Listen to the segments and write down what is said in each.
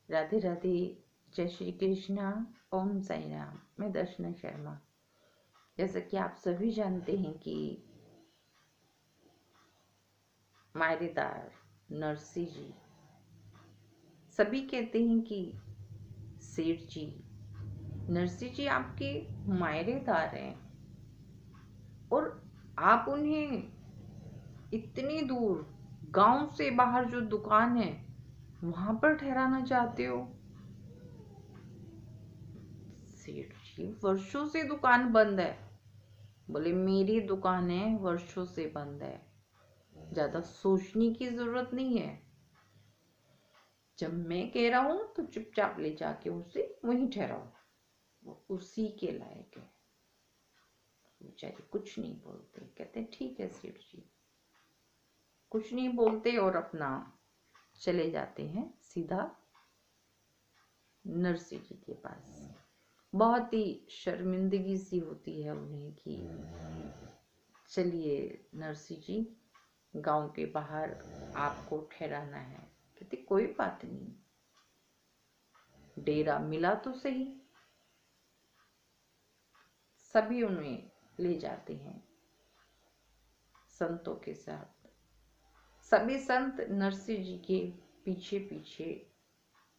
राधे राधे, जय श्री कृष्णा, ओम साई राम। मैं दर्शना शर्मा। जैसा कि आप सभी जानते हैं कि मायरेदार नरसी जी, सभी कहते हैं कि सेठ जी, नरसी जी आपके मायरेदार हैं और आप उन्हें इतनी दूर गांव से बाहर जो दुकान है वहां पर ठहराना चाहते हो। सेठ जी, वर्षों से दुकान बंद है। बोले मेरी दुकान है, वर्षों से बंद है, ज्यादा सोचने की जरूरत नहीं है। जब मैं कह रहा हूं तो चुपचाप ले जाके उसे वहीं ठहराओ, वो उसी के लायक है। बेचारे कुछ नहीं बोलते, कहते ठीक है सेठ जी, कुछ नहीं बोलते और अपना चले जाते हैं सीधा नरसी जी के पास। बहुत ही शर्मिंदगी सी होती है उन्हें कि चलिए नरसी जी, गांव के बाहर आपको ठहराना है। कहते कोई बात नहीं, डेरा मिला तो सही। सभी उन्हें ले जाते हैं संतों के साथ। सभी संत नरसी जी के पीछे पीछे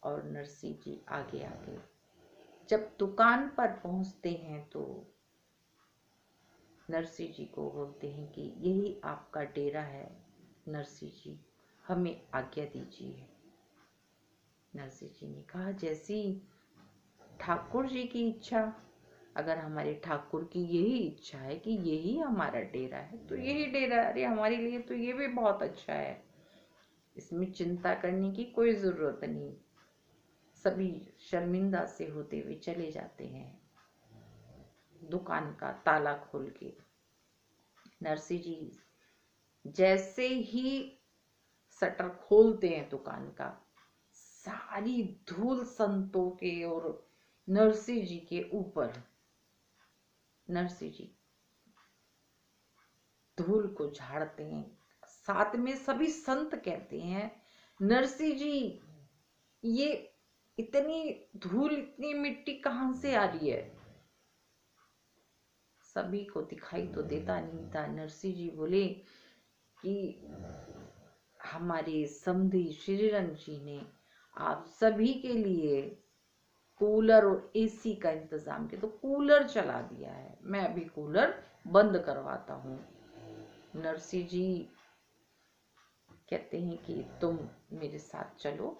और नरसी जी आगे आगे। जब दुकान पर पहुंचते हैं तो नरसी जी को बोलते हैं कि यही आपका डेरा है नरसी जी, हमें आज्ञा दीजिए। नरसी जी ने कहा जैसी ठाकुर जी की इच्छा। अगर हमारे ठाकुर की यही इच्छा है कि यही हमारा डेरा है तो यही डेरा, अरे हमारे लिए तो ये भी बहुत अच्छा है, इसमें चिंता करने की कोई जरूरत नहीं। सभी शर्मिंदा से होते हुए चले जाते हैं दुकान का ताला खोल के। नरसी जी जैसे ही शटर खोलते हैं दुकान का, सारी धूल संतों के और नरसी जी के ऊपर। नरसी जी धूल को झाड़ते हैं। साथ में सभी संत कहते हैं नरसी जी, ये इतनी धूल इतनी मिट्टी कहां से आ रही है। सभी को दिखाई तो देता नहीं था। नरसी जी बोले कि हमारे समधी श्रीरंग जी ने आप सभी के लिए कूलर और एसी का इंतजाम किया, तो कूलर चला दिया है, मैं अभी कूलर बंद करवाता हूँ। नरसी जी कहते हैं कि तुम मेरे साथ चलो,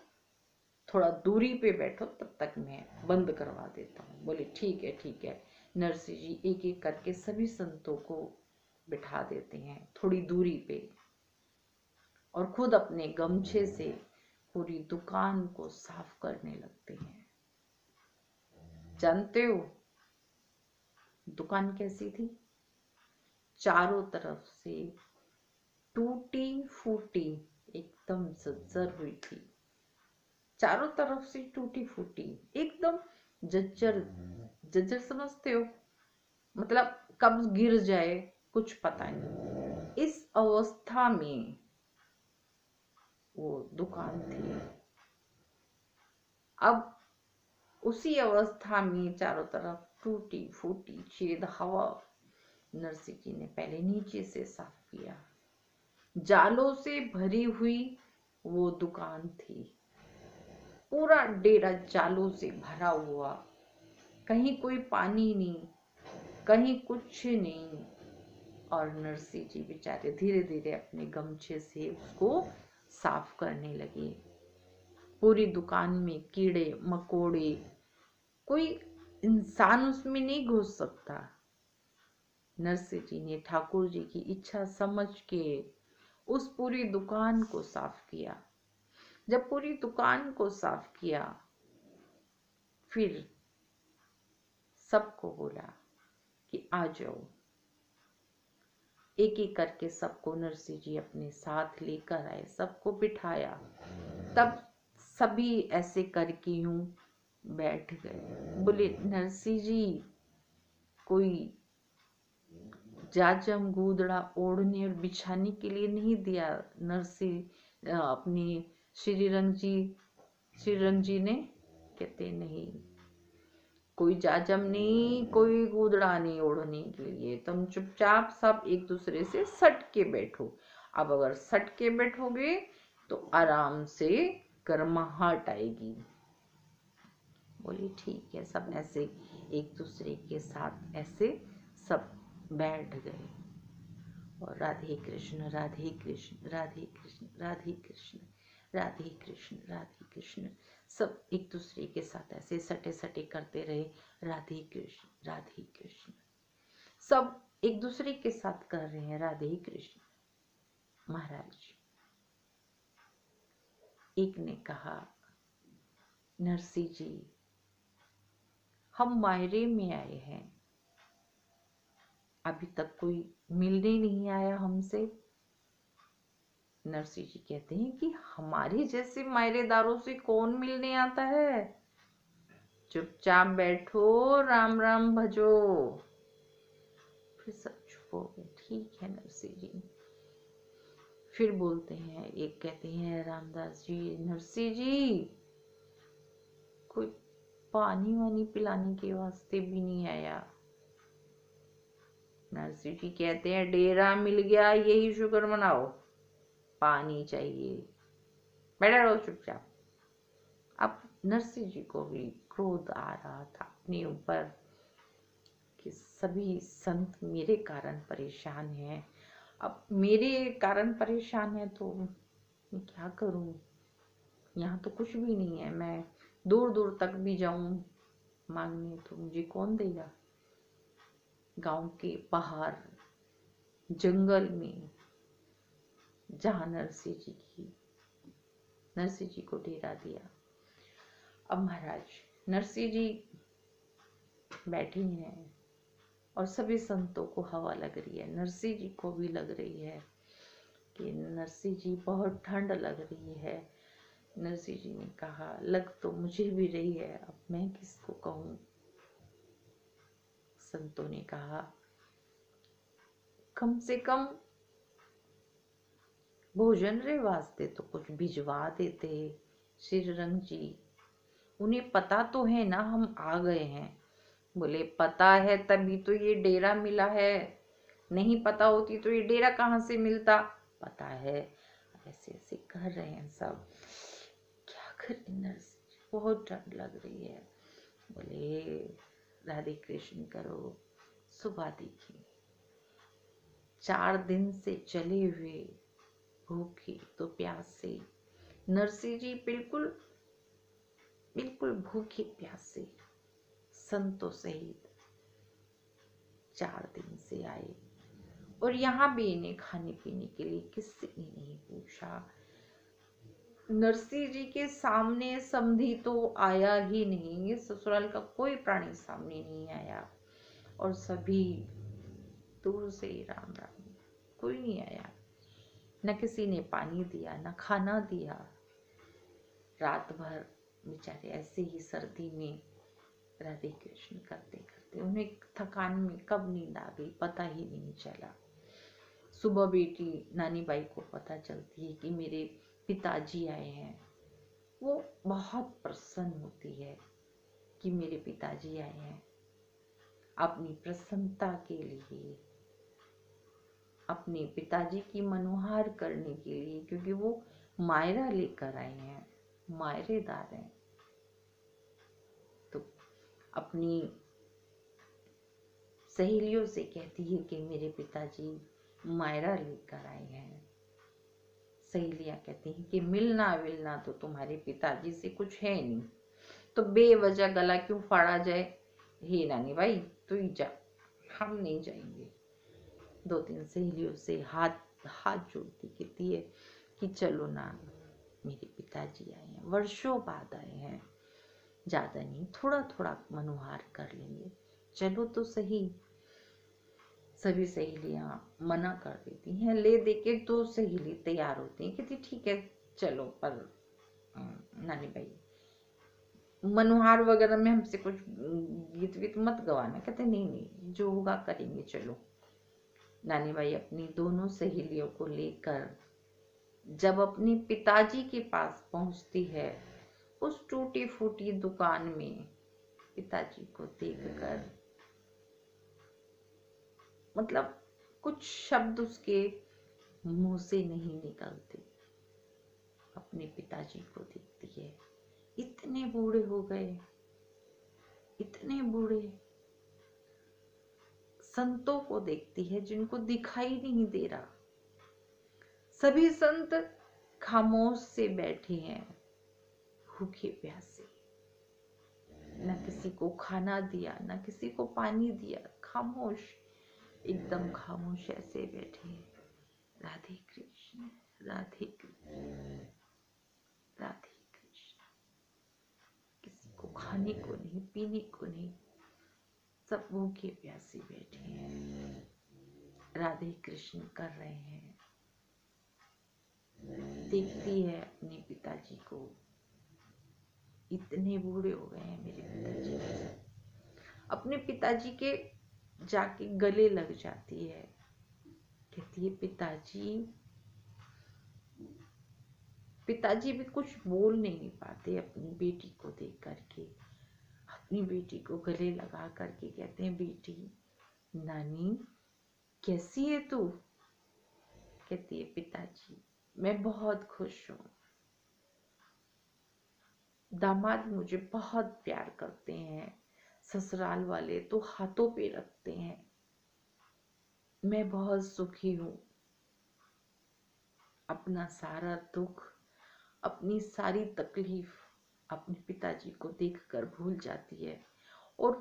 थोड़ा दूरी पे बैठो, तब तक मैं बंद करवा देता हूँ। बोले ठीक है ठीक है। नरसी जी एक एक करके सभी संतों को बिठा देते हैं थोड़ी दूरी पे और खुद अपने गमछे से पूरी दुकान को साफ करने लगते हैं। जानते हो दुकान कैसी थी? चारों तरफ से टूटी फूटी, एकदम जर्जर हुई थी। चारों तरफ से टूटी फूटी, एकदम जर्जर। जर्जर समझते हो? मतलब कब गिर जाए कुछ पता नहीं, इस अवस्था में वो दुकान थी। अब उसी अवस्था में चारों तरफ टूटी फूटी छेद हवा। नरसी जी ने पहले नीचे से साफ किया। जालों से भरी हुई वो दुकान थी, पूरा डेरा जालों से भरा हुआ, कहीं कोई पानी नहीं, कहीं कुछ नहीं। और नरसी जी बेचारे धीरे धीरे अपने गमछे से उसको साफ करने लगे। पूरी दुकान में कीड़े मकोड़े, कोई इंसान उसमें नहीं घुस सकता। नरसी जी ने ठाकुर जी की इच्छा समझ के उस पूरी दुकान को साफ किया। जब पूरी दुकान को साफ किया, फिर सबको बोला कि आ जाओ। एक एक करके सबको नरसी जी अपने साथ लेकर आए, सबको बिठाया। तब सभी ऐसे करके यूं बैठ गए। बोले नरसी जी, कोई जाजम गूदड़ा ओढ़ने और बिछाने के लिए नहीं दिया। नरसी अपनी श्रीरंग जी श्री रंग जी ने कहते नहीं, कोई जाजम नहीं, कोई गुदड़ा नहीं ओढ़ने के लिए, तुम चुपचाप सब एक दूसरे से सट के बैठो। अब अगर सट के बैठोगे तो आराम से गर्माहट आएगी। बोली ठीक है। सब ऐसे एक दूसरे के साथ ऐसे सब बैठ गए और राधे कृष्ण राधे कृष्ण राधे कृष्ण राधे कृष्ण राधे कृष्ण राधे कृष्ण सब एक दूसरे के साथ ऐसे सटे सटे करते रहे। राधे कृष्ण सब एक दूसरे के साथ कर रहे हैं राधे कृष्ण। महाराज एक ने कहा, नरसी जी हम मायरे में आए हैं, अभी तक कोई मिलने नहीं आया हमसे। नरसी जी कहते हैं कि हमारे जैसे मायरेदारों से कौन मिलने आता है, चुपचाप बैठो, राम राम भजो। फिर सब चुप हो गए। ठीक है नरसी जी। फिर बोलते हैं, एक कहते हैं रामदास जी, नरसी जी कोई पानी वानी पिलाने के वास्ते भी नहीं आया। नरसी जी कहते हैं, डेरा मिल गया यही शुक्र मनाओ, पानी चाहिए, बैठा रहो चुपचाप। अब नरसी जी को भी क्रोध आ रहा था अपने ऊपर कि सभी संत मेरे कारण परेशान हैं। अब मेरे कारण परेशान है तो मैं क्या करूं, यहाँ तो कुछ भी नहीं है, मैं दूर दूर तक भी जाऊं मांगने तो मुझे कौन देगा। गांव के बाहर जंगल में जहां नरसी जी को डेरा दिया। अब महाराज नरसी जी बैठी हैं और सभी संतों को हवा लग रही है, नरसी जी को भी लग रही है कि नरसी जी बहुत ठंड लग रही है। नरसी जी ने कहा, लग तो मुझे भी रही है, अब मैं किसको कहूं। संतों ने कहा, कम से कम भोजन रे वास्ते तो कुछ भिजवा देते श्री रंग जी, उन्हें पता तो है ना हम आ गए हैं। बोले पता है तभी तो ये डेरा मिला है, नहीं पता होती तो ये डेरा कहाँ से मिलता। पता है। ऐसे ऐसे कर रहे हैं सब, क्या करें नरसी, बहुत डर लग रही है। बोले राधे कृष्ण करो। सुबह देखी 4 दिन से चले हुए भूखे तो प्यासे, नरसी जी बिल्कुल बिल्कुल भूखे प्यासे संतों सहित 4 दिन से आए और यहाँ भी इन्हें खाने पीने के लिए किसी ने नहीं पूछा। नरसी जी के सामने समधी तो आया ही नहीं, ये ससुराल का कोई प्राणी सामने नहीं आया और सभी दूर से ही राम राम, कोई नहीं आया। न किसी ने पानी दिया, न खाना दिया। रात भर बेचारे ऐसे ही सर्दी में राधे कृष्ण करते करते उन्हें थकान में कब नींद आ गई पता ही नहीं चला। सुबह बेटी नानी बाई को पता चलती है कि मेरे पिताजी आए हैं। वो बहुत प्रसन्न होती है कि मेरे पिताजी आए हैं। अपनी प्रसन्नता के लिए, अपने पिताजी की मनोहार करने के लिए, क्योंकि वो मायरा लेकर आए हैं, मायरेदार हैं, तो अपनी सहेलियों से कहती है कि मेरे पिताजी मायरा लेकर आए हैं। सहेलियां कहती हैं कि मिलना विलना तो तुम्हारे पिताजी से कुछ है नहीं, तो बेवजह गला क्यों फाड़ा जाए। हे नानी भाई तू ही जा, हम नहीं जाएंगे। 2-3 सहेलियों से हाथ जोड़ती कहती है कि चलो ना, मेरे पिताजी आए हैं, वर्षों बाद आए हैं, ज्यादा नहीं, थोड़ा थोड़ा मनोहार कर लेंगे, चलो तो सही। सभी सहेलियां मना कर देती हैं, ले दे के 2 सहेली तैयार होती हैं, कहती ठीक है चलो, पर नानी भाई मनोहार वगैरह में हमसे कुछ गीत वीत मत गवाना। कहते नहीं नहीं जो होगा करेंगे, चलो। नानी भाई अपनी दोनों सहेलियों को लेकर जब अपने पिताजी के पास पहुंचती है उस टूटी फूटी दुकान में पिताजी को देखकर मतलब कुछ शब्द उसके मुंह से नहीं निकलते। अपने पिताजी को देखती है, इतने बूढ़े हो गए, इतने बूढ़े। संतों को देखती है जिनको दिखाई नहीं दे रहा। सभी संत खामोश से बैठे हैं, भूखे प्यासे। न किसी को खाना दिया, न किसी को पानी दिया, खामोश, एकदम खामोश ऐसे बैठे हैं। राधे कृष्ण, राधे कृष्ण, राधे कृष्ण। किसी को खाने को नहीं, पीने को नहीं, सब भूखे प्यासे बैठे हैं, राधे कृष्ण कर रहे हैं। देखती है अपने पिताजी को, इतने बूढ़े हो गए हैं मेरे पिताजी। अपने पिताजी के जाके गले लग जाती है, कहती है पिताजी। पिताजी भी कुछ बोल नहीं पाते अपनी बेटी को देख करके। अपनी बेटी को गले लगा करके कहते हैं, बेटी, नानी कैसी है तू? कहती है, पिताजी मैं बहुत खुश हूँ। दामाद मुझे बहुत प्यार करते हैं, ससुराल वाले तो हाथों पे रखते हैं, मैं बहुत सुखी हूँ। अपना सारा दुख, अपनी सारी तकलीफ अपने पिताजी को देखकर भूल जाती है और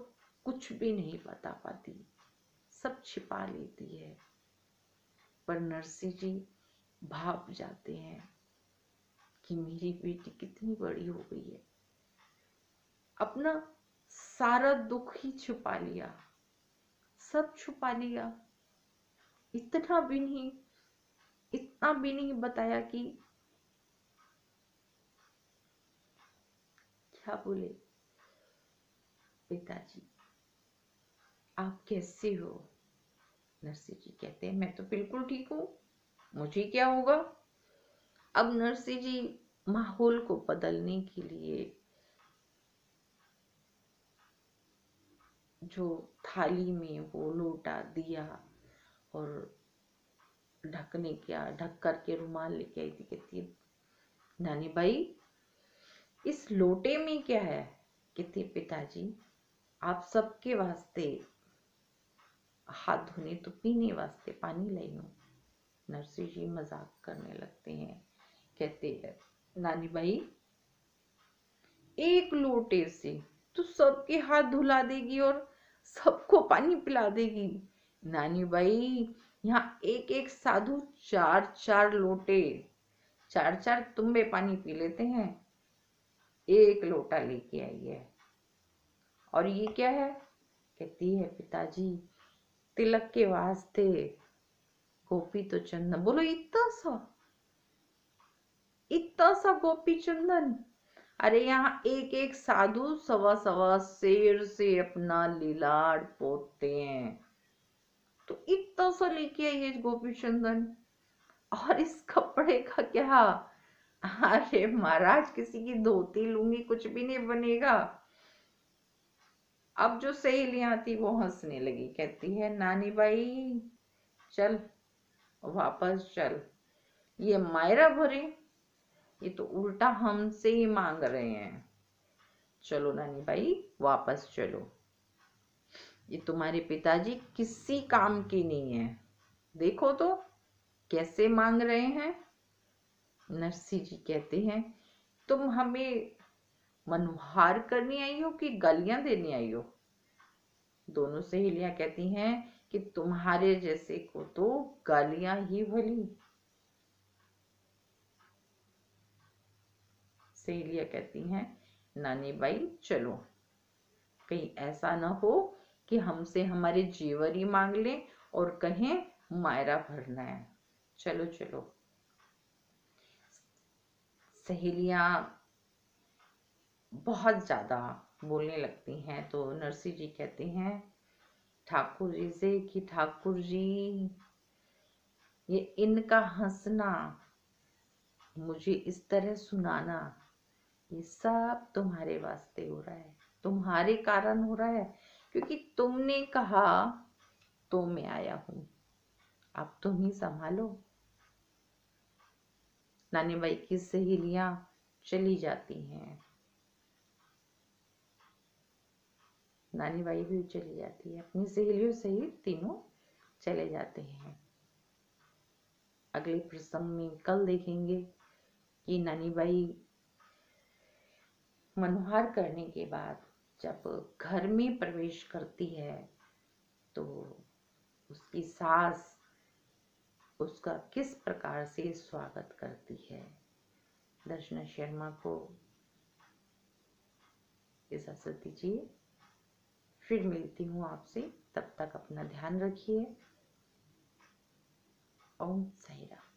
कुछ भी नहीं बता पाती, सब छिपा लेती है। पर नरसिंह जी भाप जाते हैं कि मेरी बेटी कितनी बड़ी हो गई है। अपना सारा दुख ही छुपा लिया, सब छुपा लिया। इतना भी नहीं, इतना भी नहीं बताया कि क्या बोले, पिताजी आप कैसे हो? नरसिंह जी कहते हैं, मैं तो बिल्कुल ठीक हूँ, मुझे क्या होगा। अब नरसिंह जी माहौल को बदलने के लिए जो थाली में वो लोटा दिया और ढकने क्या ढक करके रुमाल लेके आई थी। कहती है, नानी भाई इस लोटे में क्या है? कहती है, पिताजी आप सबके वास्ते हाथ धोने तो पीने वास्ते पानी लाई हूँ। नरसिंह जी मजाक करने लगते हैं, कहते हैं, नानी भाई एक लोटे से तू सबके हाथ धुला देगी और सबको पानी पिला देगी। नानी भाई यहाँ एक एक साधु चार चार लोटे, चार चार तुम्बे पानी पी लेते हैं, एक लोटा लेके आई है। और ये क्या है? कहती है, पिताजी तिलक के वास्ते गोपी तो चंदन। बोलो इतना सा गोपी चंदन? अरे यहाँ एक एक साधु सवा सवा शेर से अपना लीलाड़ पोतते हैं, तो इतना सा लेके आई है गोपी चंदन। और इस कपड़े का क्या? अरे महाराज किसी की धोती लूंगी कुछ भी नहीं बनेगा। अब जो सहेलियां थी वो हंसने लगी, कहती है, नानी भाई चल वापस चल, ये मायरा भरे, ये तो उल्टा हमसे ही मांग रहे हैं। चलो नानी भाई वापस चलो, ये तुम्हारे पिताजी किसी काम की नहीं है, देखो तो कैसे मांग रहे हैं। नरसिंह जी कहते हैं, तुम हमें मनोहार करने आई हो कि गालियां देने आई हो? दोनों सहेलियां कहती हैं कि तुम्हारे जैसे को तो गालियां ही भली। सहेलियां कहती हैं, नानी भाई चलो, कहीं ऐसा ना हो कि हमसे हमारे जेवर ही मांग ले और कहें मायरा भरना है। चलो चलो। सहेलियां बहुत ज्यादा बोलने लगती हैं तो नरसिंह जी कहते हैं ठाकुर जी से कि ठाकुर जी ये इनका हंसना, मुझे इस तरह सुनाना ये सब तुम्हारे वास्ते हो रहा है, तुम्हारे कारण हो रहा है, क्योंकि तुमने कहा तो मैं आया हूं। अब तुम ही संभालो। नानी बाई की सहेलियां चली जाती हैं, नानी बाई भी चली जाती है, अपनी सहेलियों सहित तीनों चले जाते हैं। अगले प्रसंग में कल देखेंगे कि नानी बाई मनोहार करने के बाद जब घर में प्रवेश करती है तो उसकी सास उसका किस प्रकार से स्वागत करती है। दर्शना शर्मा को इजाजत दीजिए, फिर मिलती हूँ आपसे। तब तक अपना ध्यान रखिए। ओम साई राम।